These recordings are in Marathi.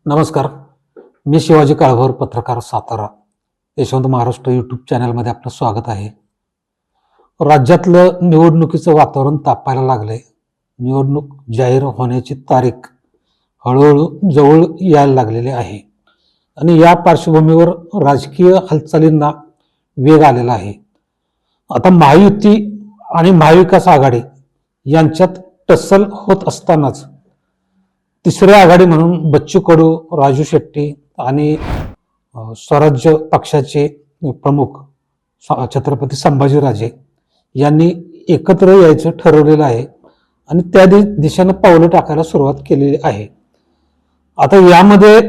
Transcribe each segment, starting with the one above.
नमस्कार. मी शिवाजी काळभोर, पत्रकार, सातारा. यशवंत महाराष्ट्र यूट्यूब चॅनलमध्ये आपलं स्वागत आहे. राज्यातलं निवडणुकीचं वातावरण तापायला लागलंय. निवडणूक जाहीर होण्याची तारीख हळूहळू जवळ यायला लागलेली आहे आणि या पार्श्वभूमीवर राजकीय हालचालींना वेग आलेला आहे. आता महायुती आणि महाविकास आघाडी यांच्यात टसल होत असतानाच तिसरी आघाडी म्हणून बच्चू कडू, राजू शेट्टी आणि स्वराज्य पक्षाचे प्रमुख छत्रपती संभाजीराजे यांनी एकत्र यायचं ठरवलेलं आहे आणि त्या दिशेनं पावलं टाकायला सुरुवात केलेली आहे. आता यामध्ये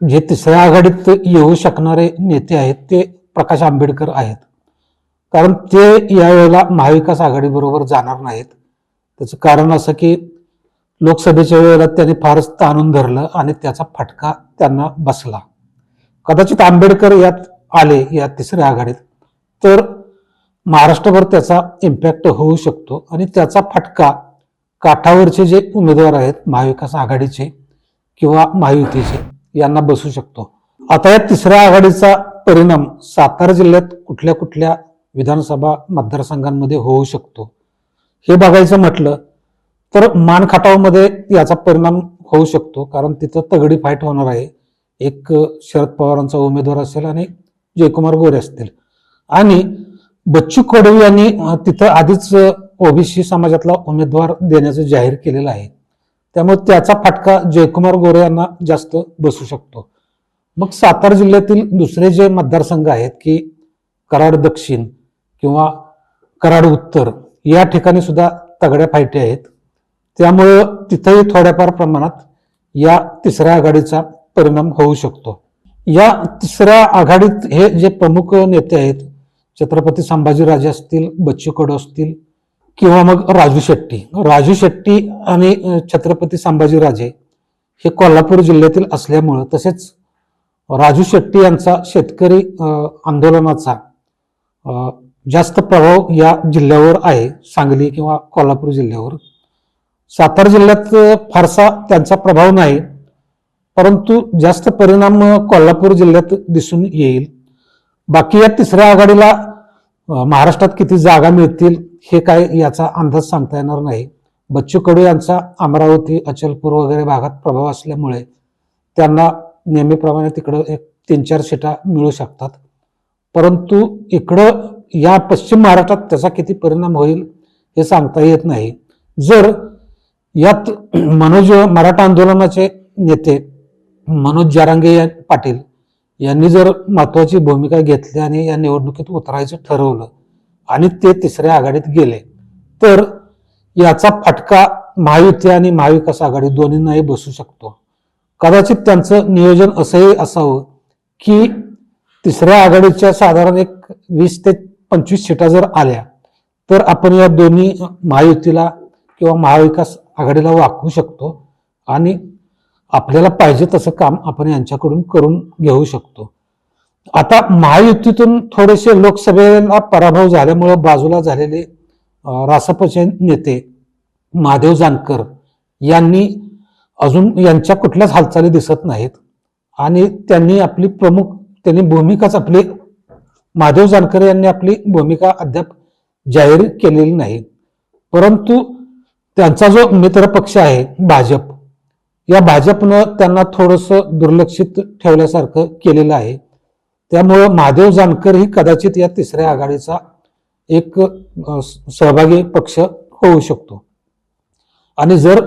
जे तिसऱ्या आघाडीत येऊ शकणारे नेते आहेत ते प्रकाश आंबेडकर आहेत, कारण ते यावेळेला महाविकास आघाडी बरोबर जाणार नाहीत. त्याचं कारण असं की लोकसभेच्या वेळेला त्यांनी फारच ताणून धरलं आणि त्याचा फटका त्यांना बसला. कदाचित आंबेडकर यात आले या तिसऱ्या आघाडीत तर महाराष्ट्रभर त्याचा इम्पॅक्ट होऊ शकतो आणि त्याचा फटका काठावरचे जे उमेदवार आहेत महाविकास आघाडीचे किंवा महायुतीचे यांना बसू शकतो. आता या तिसऱ्या आघाडीचा परिणाम सातारा जिल्ह्यात कुठल्या कुठल्या विधानसभा मतदारसंघांमध्ये होऊ शकतो हे बघायचं म्हटलं तर मानखटावमध्ये याचा परिणाम होऊ शकतो, कारण तिथं तगडी फाईट होणार आहे. एक शरद पवारांचा उमेदवार असेल आणि जयकुमार गोरे असतील आणि बच्चू कडू यांनी तिथं आधीच ओबीसी समाजातला उमेदवार देण्याचं जाहीर केलेलं आहे. त्यामुळे त्याचा फटका जयकुमार गोरे यांना जास्त बसू शकतो. मग सातारा जिल्ह्यातील दुसरे जे मतदारसंघ आहेत की कराड दक्षिण किंवा कराड उत्तर या ठिकाणी सुद्धा तगड्या फाईटी आहेत. त्यामुळं तिथंही थोड्याफार प्रमाणात या तिसऱ्या आघाडीचा परिणाम होऊ शकतो. या तिसऱ्या आघाडीत हे जे प्रमुख नेते आहेत छत्रपती संभाजीराजे असतील, बच्चू कडू असतील किंवा मग राजू शेट्टी आणि छत्रपती संभाजीराजे हे कोल्हापूर जिल्ह्यातील असल्यामुळं, तसेच राजू शेट्टी यांचा शेतकरी आंदोलनाचा जास्त प्रभाव या जिल्ह्यावर आहे, सांगली किंवा कोल्हापूर जिल्ह्यावर. सातारा जिल्ह्यात फारसा त्यांचा प्रभाव नाही, परंतु जास्त परिणाम कोल्हापूर जिल्ह्यात दिसून येईल. बाकी या तिसऱ्या आघाडीला महाराष्ट्रात किती जागा मिळतील हे काय याचा अंदाज सांगता येणार नाही. बच्चू कडू यांचा अमरावती, अचलपूर वगैरे भागात प्रभाव असल्यामुळे त्यांना नेहमीप्रमाणे तिकडं 1-3-4 सीटा मिळू शकतात, परंतु इकडं या पश्चिम महाराष्ट्रात त्याचा किती परिणाम होईल हे सांगता येत नाही. जर यात मराठा आंदोलनाचे नेते मनोज जरांगे पाटील यांनी जर महत्वाची भूमिका घेतली आणि या निवडणुकीत उतरायचं ठरवलं आणि ते तिसऱ्या आघाडीत गेले तर याचा फटका महायुती आणि महाविकास आघाडी दोन्हींनाही बसू शकतो. कदाचित त्यांचं नियोजन असंही असावं की तिसऱ्या आघाडीच्या साधारण 20 ते 25 सीटा जर आल्या तर आपण या दोन्ही महायुतीला किंवा महाविकास आघाडीला वाकवू शकतो आणि आपल्याला पाहिजे तसं काम आपण यांच्याकडून करून घेऊ शकतो. आता महायुतीतून थोडेसे लोकसभेला पराभव झाल्यामुळे बाजूला झालेले रासपचे नेते महादेव जानकर यांनी अजून यांच्या कुठल्याच हालचाली दिसत नाहीत आणि त्यांनी भूमिकाच आपली महादेव जानकर यांनी आपली भूमिका अद्याप जाहीर केलेली नाही. परंतु त्यांचा जो मित्र पक्ष आहे भाजप, या भाजपनं त्यांना थोडंसं दुर्लक्षित ठेवल्यासारखं केलेलं आहे. त्यामुळं महादेव जानकर ही कदाचित या तिसऱ्या आघाडीचा एक सहभागी पक्ष होऊ शकतो. आणि जर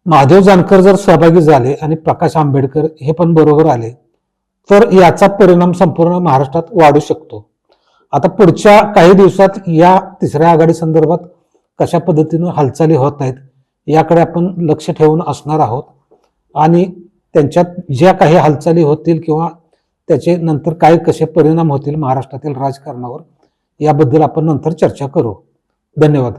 महादेव जानकर जर सहभागी झाले आणि प्रकाश आंबेडकर हे पण बरोबर आले तर याचा परिणाम संपूर्ण महाराष्ट्रात वाढू शकतो. आता पुढच्या काही दिवसात या तिसऱ्या आघाडी संदर्भात कशा पद्धतीनं हालचाली होत आहेत याकडे आपण लक्ष ठेवून असणार आहोत आणि त्यांच्यात ज्या काही हालचाली होतील किंवा त्याचे नंतर काय कसे परिणाम होतील महाराष्ट्रातील राजकारणावर याबद्दल आपण नंतर चर्चा करू. धन्यवाद.